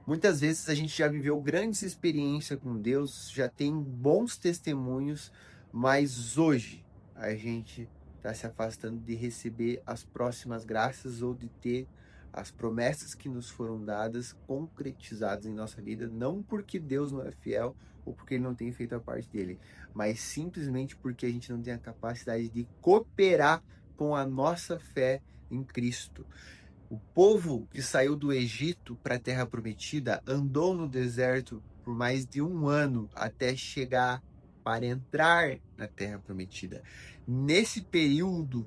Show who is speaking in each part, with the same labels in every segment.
Speaker 1: Muitas vezes a gente já viveu grandes experiências com Deus, já tem bons testemunhos, mas hoje a gente está se afastando de receber as próximas graças ou de ter as promessas que nos foram dadas concretizadas em nossa vida, não porque Deus não é fiel ou porque ele não tem feito a parte dele, mas simplesmente porque a gente não tem a capacidade de cooperar com a nossa fé em Cristo. O povo que saiu do Egito para a Terra Prometida andou no deserto por mais de 1 ano até chegar para entrar na Terra Prometida. Nesse período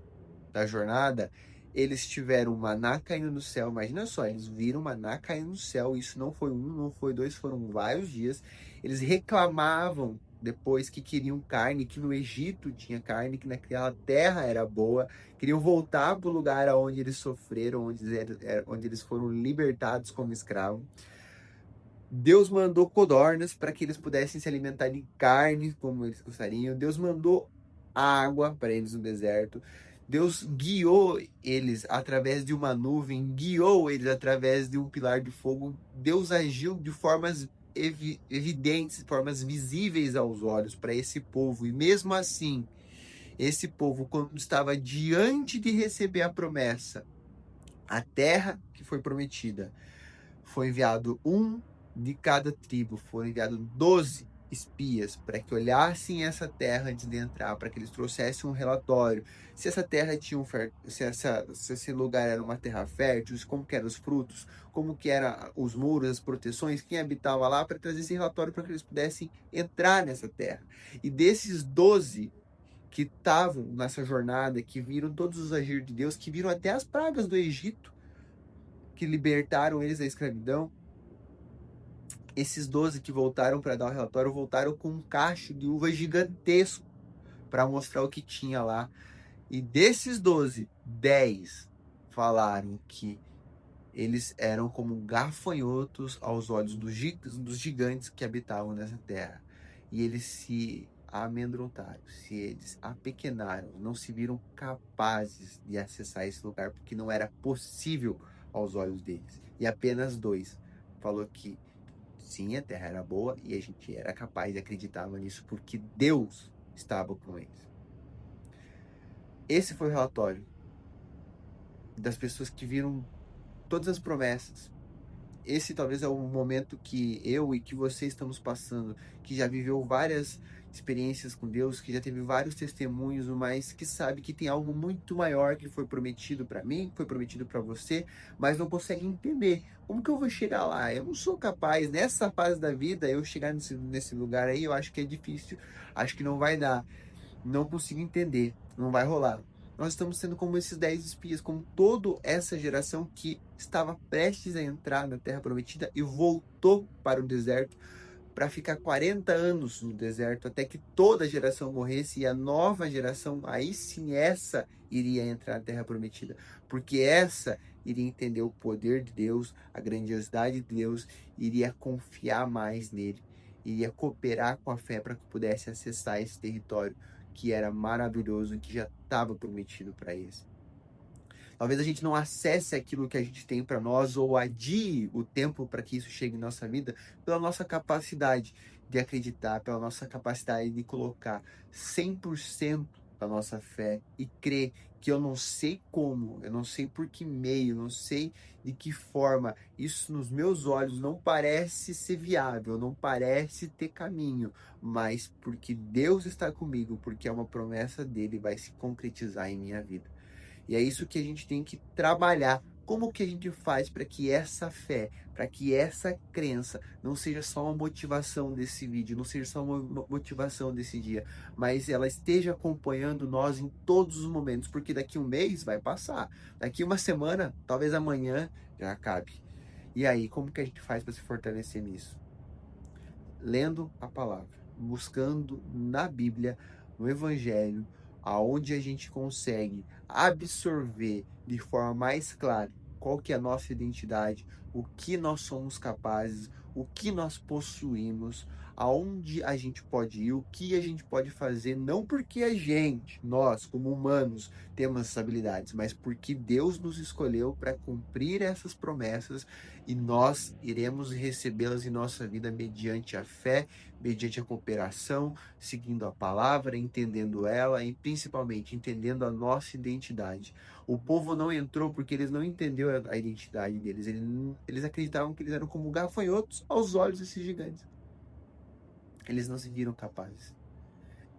Speaker 1: da jornada, eles tiveram maná caindo do céu. Imagina só, eles viram maná caindo do céu. Isso não foi um, não foi dois, foram vários dias. Eles reclamavam depois que queriam carne, que no Egito tinha carne, que naquela terra era boa, queriam voltar para o lugar onde eles sofreram, onde eles foram libertados como escravos. Deus mandou codornas para que eles pudessem se alimentar de carne como eles gostariam. Deus mandou água para eles no deserto. Deus guiou eles através de uma nuvem, guiou eles através de um pilar de fogo. Deus agiu de formas evidentes, formas visíveis aos olhos para esse povo. E mesmo assim, esse povo, quando estava diante de receber a promessa, a terra que foi prometida, foi enviado um de cada tribo, foram enviados 12 espias para que olhassem essa terra antes de entrar, para que eles trouxessem um relatório se essa terra tinha se esse lugar era uma terra fértil, como que eram os frutos, como que eram os muros, as proteções, quem habitava lá, para trazer esse relatório para que eles pudessem entrar nessa terra. E desses 12 que estavam nessa jornada, que viram todos os agir de Deus, que viram até as pragas do Egito, que libertaram eles da escravidão, esses 12 que voltaram para dar o relatório voltaram com um cacho de uva gigantesco para mostrar o que tinha lá. E desses 12, 10 falaram que eles eram como gafanhotos aos olhos dos gigantes que habitavam nessa terra. E eles se amedrontaram, se eles apequenaram, não se viram capazes de acessar esse lugar, porque não era possível aos olhos deles. E apenas 2 falou que sim, a terra era boa e a gente era capaz de acreditar nisso porque Deus estava com eles. Esse foi o relatório das pessoas que viram todas as promessas. Esse talvez é o momento que eu e que você estamos passando, que já viveu várias experiências com Deus, que já teve vários testemunhos, mas que sabe que tem algo muito maior que foi prometido para mim, que foi prometido para você, mas não consegue entender. Como que eu vou chegar lá? Eu não sou capaz, nessa fase da vida, eu chegar nesse lugar aí, eu acho que é difícil, acho que não vai dar, não consigo entender, não vai rolar. Nós estamos sendo como esses 10 espias, como toda essa geração que estava prestes a entrar na Terra Prometida e voltou para o deserto para ficar 40 anos no deserto até que toda a geração morresse e a nova geração, aí sim essa iria entrar na Terra Prometida, porque essa iria entender o poder de Deus, a grandiosidade de Deus, iria confiar mais nele, iria cooperar com a fé para que pudesse acessar esse território que era maravilhoso e que já estava prometido para eles. Talvez a gente não acesse aquilo que a gente tem para nós ou adie o tempo para que isso chegue em nossa vida pela nossa capacidade de acreditar, pela nossa capacidade de colocar 100% da nossa fé e crer que eu não sei como, eu não sei por que meio, eu não sei de que forma, isso nos meus olhos não parece ser viável, não parece ter caminho, mas porque Deus está comigo, porque é uma promessa dele, vai se concretizar em minha vida. E é isso que a gente tem que trabalhar. Como que a gente faz para que essa fé, para que essa crença não seja só uma motivação desse vídeo, não seja só uma motivação desse dia, mas ela esteja acompanhando nós em todos os momentos, porque daqui um mês vai passar, daqui uma semana, talvez amanhã já acabe. E aí, como que a gente faz para se fortalecer nisso? Lendo a palavra, buscando na Bíblia, no Evangelho, aonde a gente consegue absorver de forma mais clara qual que é a nossa identidade, o que nós somos capazes, o que nós possuímos, aonde a gente pode ir, o que a gente pode fazer, não porque nós, como humanos, temos essas habilidades, mas porque Deus nos escolheu para cumprir essas promessas e nós iremos recebê-las em nossa vida mediante a fé, mediante a cooperação, seguindo a palavra, entendendo ela e principalmente entendendo a nossa identidade. O povo não entrou porque eles não entenderam a identidade deles. Eles acreditavam que eles eram como gafanhotos aos olhos desses gigantes. Eles não se viram capazes.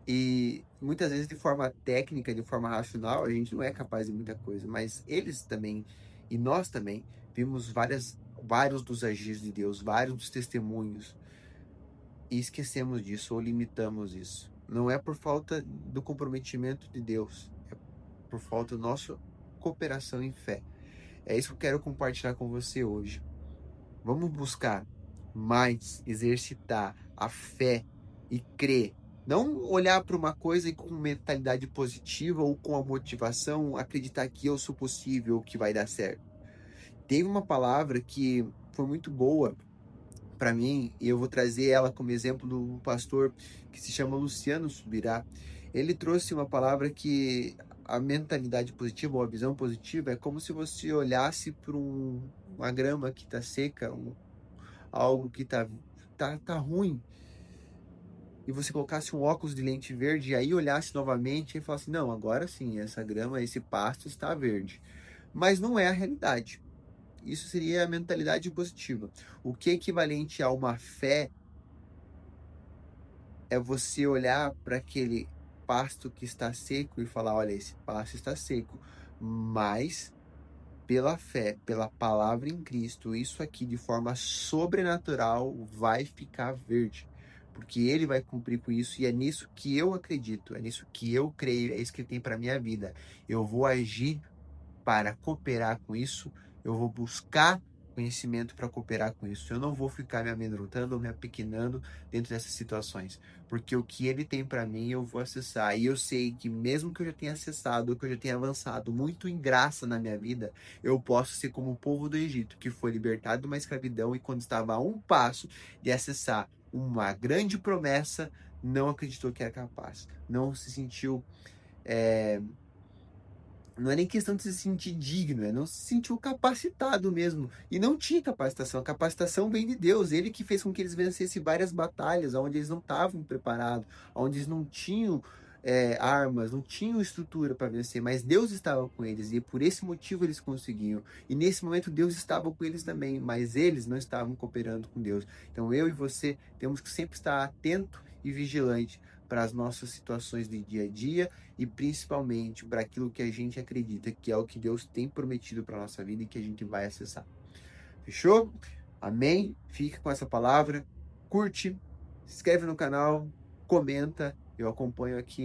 Speaker 1: E muitas vezes, de forma técnica, de forma racional, a gente não é capaz de muita coisa. Mas eles também, e nós também, vimos vários dos agir de Deus, vários dos testemunhos. E esquecemos disso ou limitamos isso. Não é por falta do comprometimento de Deus. É por falta da nossa cooperação em fé. É isso que eu quero compartilhar com você hoje. Vamos buscar mais exercitar a fé e crer. Não olhar para uma coisa e com mentalidade positiva ou com a motivação, acreditar que eu sou possível, que vai dar certo. Teve uma palavra que foi muito boa para mim, e eu vou trazer ela como exemplo do pastor que se chama Luciano Subirá. Ele trouxe uma palavra que a mentalidade positiva ou a visão positiva é como se você olhasse para uma grama que está seca, algo que tá ruim, e você colocasse um óculos de lente verde e aí olhasse novamente e falasse, não, agora sim, essa grama, esse pasto está verde. Mas não é a realidade. Isso seria a mentalidade positiva. O que é equivalente a uma fé é você olhar para aquele pasto que está seco e falar, olha, esse pasto está seco, mas pela fé, pela palavra em Cristo, isso aqui de forma sobrenatural vai ficar verde. Porque ele vai cumprir com isso e é nisso que eu acredito, é nisso que eu creio, é isso que ele tem para minha vida. Eu vou agir para cooperar com isso, eu vou buscar conhecimento para cooperar com isso. Eu não vou ficar me amedrontando ou me apequenando dentro dessas situações, porque o que ele tem para mim eu vou acessar. E eu sei que mesmo que eu já tenha acessado, que eu já tenha avançado muito em graça na minha vida, eu posso ser como o povo do Egito, que foi libertado de uma escravidão e quando estava a um passo de acessar uma grande promessa, não acreditou que era capaz, não se sentiu não é nem questão de se sentir digno, é não se sentiu capacitado mesmo. E não tinha capacitação. A capacitação vem de Deus. Ele que fez com que eles vencessem várias batalhas, onde eles não estavam preparados, onde eles não tinham armas, não tinham estrutura para vencer. Mas Deus estava com eles e por esse motivo eles conseguiam. E nesse momento Deus estava com eles também, mas eles não estavam cooperando com Deus. Então eu e você temos que sempre estar atento e vigilante para as nossas situações de dia a dia e principalmente para aquilo que a gente acredita que é o que Deus tem prometido para nossa vida e que a gente vai acessar. Fechou? Amém? Fica com essa palavra, curte, se inscreve no canal, comenta, eu acompanho aqui.